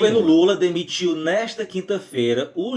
O governo Lula demitiu nesta quinta-feira o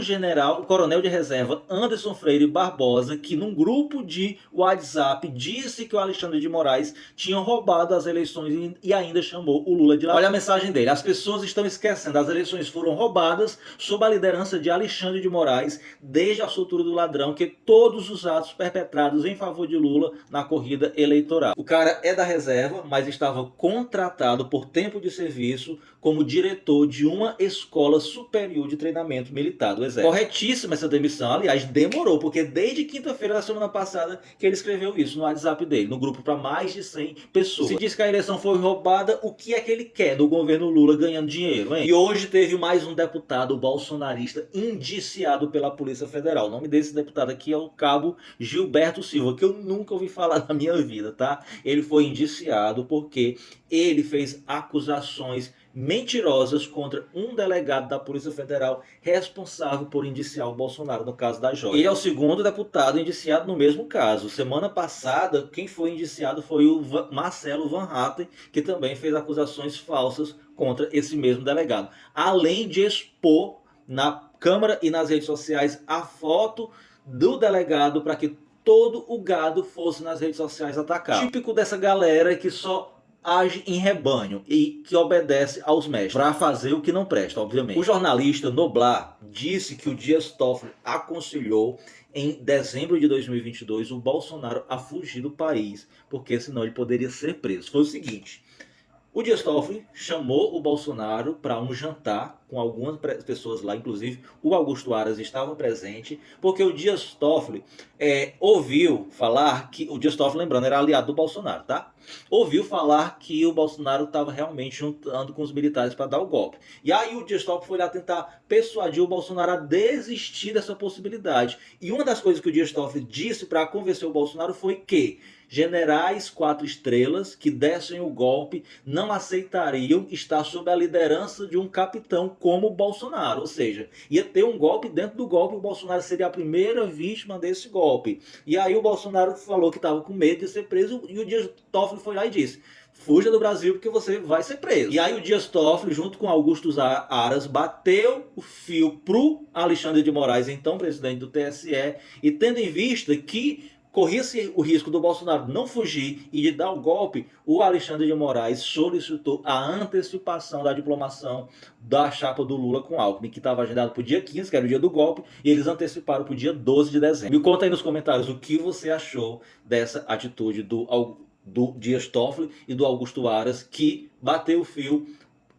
coronel de reserva Anderson Freire Barbosa, que num grupo de WhatsApp disse que o Alexandre de Moraes tinha roubado as eleições e ainda chamou o Lula de ladrão. Olha a mensagem dele: as pessoas estão esquecendo, as eleições foram roubadas sob a liderança de Alexandre de Moraes, desde a soltura do ladrão, que todos os atos perpetrados em favor de Lula na corrida eleitoral. O cara é da reserva, mas estava contratado por tempo de serviço como diretor de uma escola superior de treinamento militar do Exército. Corretíssima essa demissão, aliás, demorou, porque desde quinta-feira da semana passada que ele escreveu isso no WhatsApp dele, no grupo para mais de 100 pessoas. Se diz que a eleição foi roubada, o que é que ele quer do governo Lula ganhando dinheiro, hein? E hoje teve mais um deputado bolsonarista indiciado pela Polícia Federal. O nome desse deputado aqui é o cabo Gilberto Silva, que eu nunca ouvi falar na minha vida, tá? Ele foi indiciado porque ele fez acusações mentirosas contra um delegado da Polícia Federal responsável por indiciar o Bolsonaro no caso da joia. Ele é o segundo deputado indiciado no mesmo caso. Semana passada, quem foi indiciado foi o Marcelo Van Hatten, que também fez acusações falsas contra esse mesmo delegado. Além de expor na Câmara e nas redes sociais a foto do delegado para que todo o gado fosse nas redes sociais atacar. Típico dessa galera que só age em rebanho e que obedece aos mestres para fazer o que não presta, obviamente. O jornalista Noblar disse que o Dias Toffoli aconselhou em dezembro de 2022 o Bolsonaro a fugir do país, porque senão ele poderia ser preso. Foi o seguinte: o Dias Toffoli chamou o Bolsonaro para um jantar com algumas pessoas lá, inclusive o Augusto Aras estava presente, porque o Dias Toffoli ouviu falar que... O Dias Toffoli, lembrando, era aliado do Bolsonaro, tá? Ouviu falar que o Bolsonaro estava realmente juntando com os militares para dar o golpe. E aí o Dias Toffoli foi lá tentar persuadir o Bolsonaro a desistir dessa possibilidade. E uma das coisas que o Dias Toffoli disse para convencer o Bolsonaro foi que generais 4 estrelas que dessem o golpe não aceitariam estar sob a liderança de um capitão como o Bolsonaro. Ou seja, ia ter um golpe dentro do golpe, o Bolsonaro seria a primeira vítima desse golpe. E aí o Bolsonaro falou que estava com medo de ser preso e o Dias Toffoli foi lá e disse: fuja do Brasil porque você vai ser preso. E aí o Dias Toffoli, junto com Augusto Aras, bateu o fio pro Alexandre de Moraes, então presidente do TSE, e tendo em vista que corria-se o risco do Bolsonaro não fugir e de dar o golpe, o Alexandre de Moraes solicitou a antecipação da diplomação da chapa do Lula com Alckmin, que estava agendado para o dia 15, que era o dia do golpe, e eles anteciparam para o dia 12 de dezembro. Me conta aí nos comentários o que você achou dessa atitude do Dias Toffoli e do Augusto Aras, que bateu o fio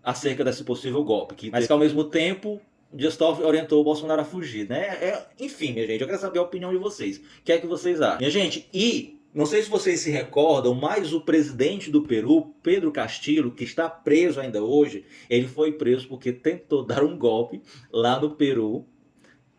acerca desse possível golpe, mas que ao mesmo tempo Dias Toffoli orientou o Bolsonaro a fugir, né? Enfim, minha gente, eu quero saber a opinião de vocês. O que é que vocês acham? Minha gente, e não sei se vocês se recordam, mas o presidente do Peru, Pedro Castillo, que está preso ainda hoje, ele foi preso porque tentou dar um golpe lá no Peru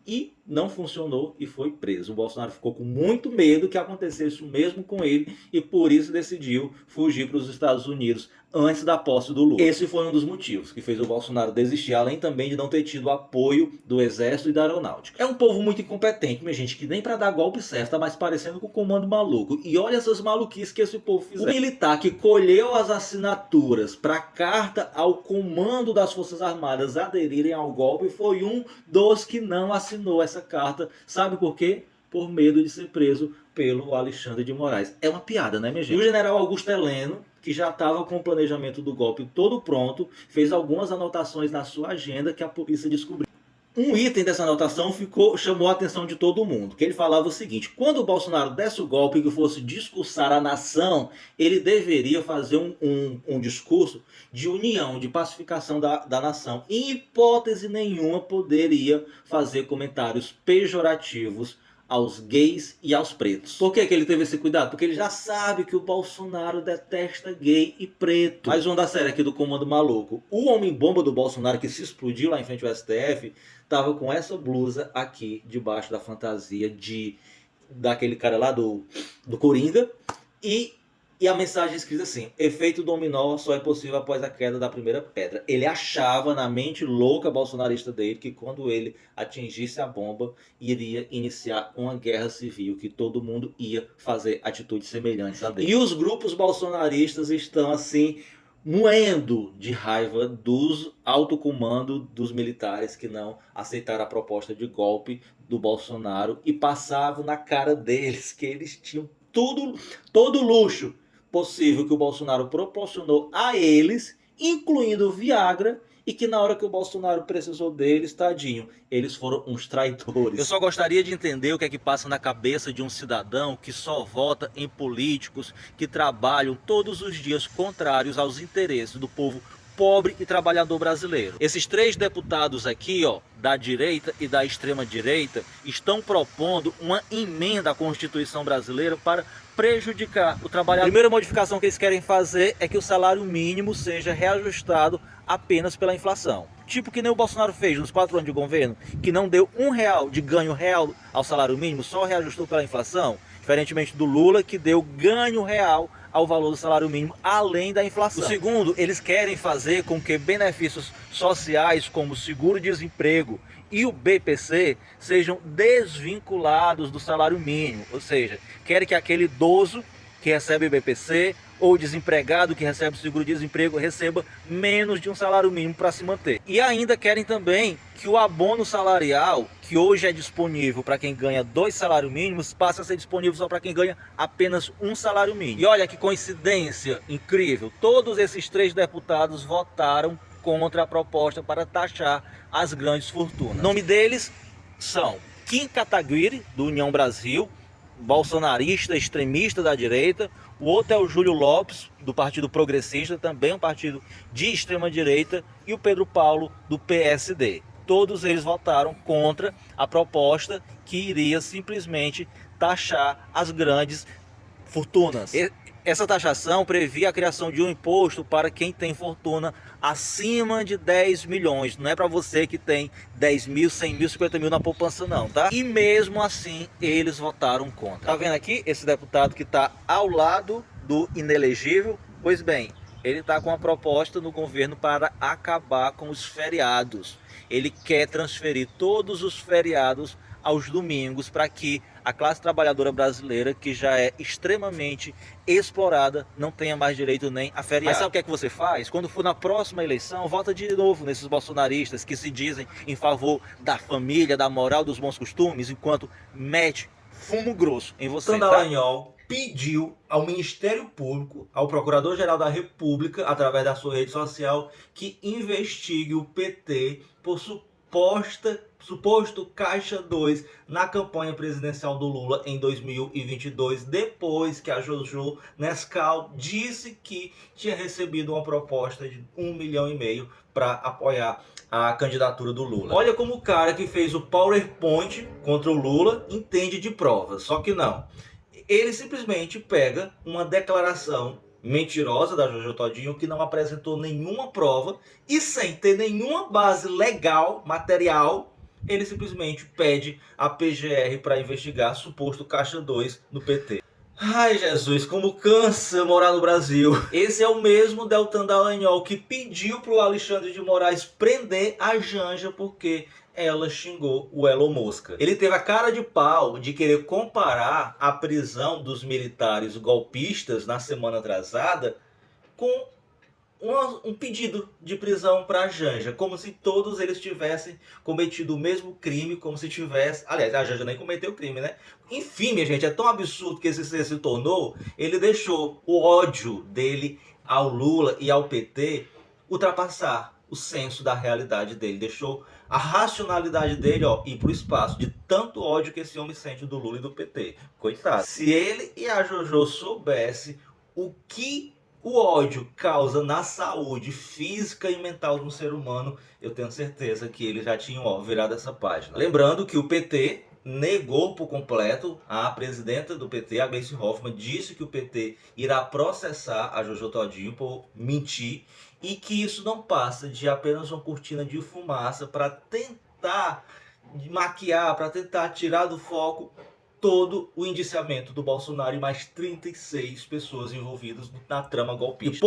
e não funcionou e foi preso. O Bolsonaro ficou com muito medo que acontecesse o mesmo com ele e por isso decidiu fugir para os Estados Unidos antes da posse do Lula. Esse foi um dos motivos que fez o Bolsonaro desistir, além também de não ter tido apoio do Exército e da Aeronáutica. É um povo muito incompetente, minha gente, que nem para dar golpe certo tá mais parecendo com o Comando Maluco. E olha essas maluquices que esse povo fizeram. O militar que colheu as assinaturas para carta ao comando das Forças Armadas aderirem ao golpe foi um dos que não assinou essa carta. Sabe por quê? Por medo de ser preso pelo Alexandre de Moraes. É uma piada, né, minha gente? E o general Augusto Heleno, que já estava com o planejamento do golpe todo pronto, fez algumas anotações na sua agenda que a polícia descobriu. Um item dessa anotação chamou a atenção de todo mundo, que ele falava o seguinte: quando o Bolsonaro desse o golpe e fosse discursar a nação, ele deveria fazer um discurso de união, de pacificação da nação. Em hipótese nenhuma poderia fazer comentários pejorativos aos gays e aos pretos. Por que ele teve esse cuidado? Porque ele já sabe que o Bolsonaro detesta gay e preto. Mais uma da série aqui do Comando Maluco. O homem-bomba do Bolsonaro, que se explodiu lá em frente ao STF, tava com essa blusa aqui, debaixo da fantasia daquele cara lá do Coringa. E a mensagem escrita assim: efeito dominó só é possível após a queda da primeira pedra. Ele achava na mente louca bolsonarista dele que quando ele atingisse a bomba iria iniciar uma guerra civil, que todo mundo ia fazer atitudes semelhantes a dele. E os grupos bolsonaristas estão assim moendo de raiva dos alto comando dos militares que não aceitaram a proposta de golpe do Bolsonaro e passavam na cara deles que eles tinham todo o luxo possível que o Bolsonaro proporcionou a eles, incluindo o Viagra, e que na hora que o Bolsonaro precisou deles, tadinho, eles foram uns traidores. Eu só gostaria de entender o que é que passa na cabeça de um cidadão que só vota em políticos que trabalham todos os dias contrários aos interesses do povo pobre e trabalhador brasileiro. Esses 3 deputados aqui, ó, da direita e da extrema direita, estão propondo uma emenda à Constituição brasileira para prejudicar o trabalhador. A primeira modificação que eles querem fazer é que o salário mínimo seja reajustado apenas pela inflação. Tipo que nem o Bolsonaro fez nos 4 anos de governo, que não deu R$1 de ganho real ao salário mínimo, só reajustou pela inflação. Diferentemente do Lula, que deu ganho real ao valor do salário mínimo, além da inflação. O segundo, eles querem fazer com que benefícios sociais como o seguro-desemprego e o BPC sejam desvinculados do salário mínimo. Ou seja, querem que aquele idoso que recebe BPC ou desempregado que recebe seguro-desemprego receba menos de um salário mínimo para se manter. E ainda querem também que o abono salarial, que hoje é disponível para quem ganha 2 salários mínimos, passe a ser disponível só para quem ganha apenas 1 salário mínimo. E olha que coincidência incrível, todos esses 3 deputados votaram contra a proposta para taxar as grandes fortunas. O nome deles são Kim Kataguiri, do União Brasil, bolsonarista, extremista da direita. O outro é o Júlio Lopes, do Partido Progressista, também um partido de extrema direita, e o Pedro Paulo, do PSD. Todos eles votaram contra a proposta que iria simplesmente taxar as grandes fortunas. Essa taxação previa a criação de um imposto para quem tem fortuna acima de 10 milhões. Não é para você que tem 10 mil, 100 mil, 50 mil na poupança não, tá? E mesmo assim eles votaram contra. Tá vendo aqui esse deputado que está ao lado do inelegível? Pois bem, ele está com uma proposta no governo para acabar com os feriados. Ele quer transferir todos os feriados aos domingos para que a classe trabalhadora brasileira, que já é extremamente explorada, não tenha mais direito nem a feriado. Mas sabe o que é que você faz? Quando for na próxima eleição, vota de novo nesses bolsonaristas que se dizem em favor da família, da moral, dos bons costumes, enquanto mete fumo grosso em você. Dallagnol pediu ao Ministério Público, ao Procurador-Geral da República, através da sua rede social, que investigue o PT por suposto Caixa 2 na campanha presidencial do Lula em 2022, depois que a Jojo Nescau disse que tinha recebido uma proposta de 1,5 milhão para apoiar a candidatura do Lula. Olha como o cara que fez o PowerPoint contra o Lula entende de provas, só que não. Ele simplesmente pega uma declaração mentirosa da Jojo Todinho que não apresentou nenhuma prova e sem ter nenhuma base legal, material, ele simplesmente pede a PGR para investigar suposto Caixa 2 no PT. Ai Jesus, como cansa morar no Brasil. Esse é o mesmo Deltan Dallagnol que pediu para o Alexandre de Moraes prender a Janja porque ela xingou o Elon Musk. Ele teve a cara de pau de querer comparar a prisão dos militares golpistas na semana atrasada com um pedido de prisão para a Janja, como se todos eles tivessem cometido o mesmo crime, como se tivesse... Aliás, a Janja nem cometeu crime, né? Enfim, minha gente, é tão absurdo que esse ser se tornou, ele deixou o ódio dele ao Lula e ao PT ultrapassar o senso da realidade dele, deixou a racionalidade dele, ó, ir pro espaço, de tanto ódio que esse homem sente do Lula e do PT. Coitado. Se ele e a Jojo soubessem o que o ódio causa na saúde física e mental do ser humano, eu tenho certeza que eles já tinham, ó, virado essa página. Lembrando que o PT negou por completo, a presidenta do PT, a Gleisi Hoffmann, disse que o PT irá processar a Jojo Todinho por mentir e que isso não passa de apenas uma cortina de fumaça para tentar maquiar, para tentar tirar do foco todo o indiciamento do Bolsonaro e mais 36 pessoas envolvidas na trama golpista.